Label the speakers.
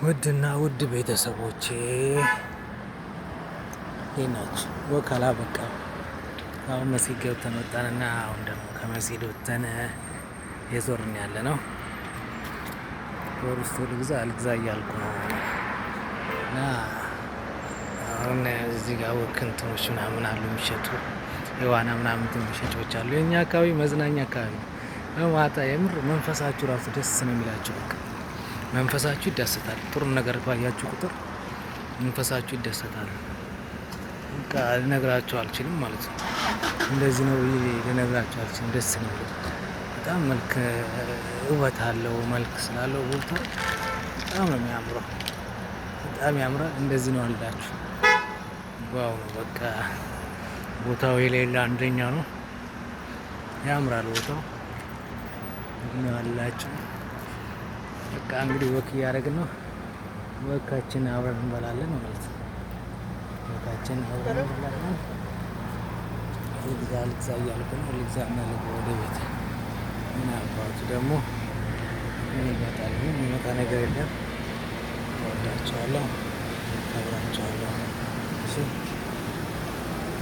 Speaker 1: ውድና ውድ ቤተሰቦቼ እንዴት ናችሁ? ወከላ በቃ አሁን መስጊድ ገብተን ወጣንና አሁን ደግሞ ከመስጊድ ወጥተን የዞርን ያለ ነው። ፎርስቶ ልግዛ አልግዛ እያልኩ ነው እና አሁን እዚህ ጋር ወክንትኖች ምናምን አሉ የሚሸጡ የዋና ምናምን የሚሸጦች አሉ። የኛ አካባቢ መዝናኛ አካባቢ ነው። ማታ የምር መንፈሳችሁ ራሱ ደስ ነው የሚላችሁ። በቃ መንፈሳችሁ ይደሰታል። ጥሩ ነገር ባያችሁ ቁጥር መንፈሳችሁ ይደሰታል። በቃ ልነግራችሁ አልችልም ማለት ነው። እንደዚህ ነው ልነግራችሁ አልችልም። ደስ ነው በጣም መልክ ውበት አለው። መልክ ስላለው ቦታ በጣም ነው የሚያምረው። በጣም ያምራል። እንደዚህ ነው አላችሁ። ዋው ነው በቃ ቦታው የሌላ አንደኛ ነው። ያምራል ቦታው ነው አላችሁ። በቃ እንግዲህ ወክ እያደረግን ነው። ወካችን አብረን እንበላለን ማለት ነው። ወካችን አብረን እንበላለን። ልግዛ እያልኩ ነው። ልግዛ እና ልግባ ወደ ቤት። ምን አባቱ ደግሞ ምን ይመጣል? ምን የሚመጣ ነገር የለም። እወዳቸዋለሁ፣ አብራቸዋለሁ። እሺ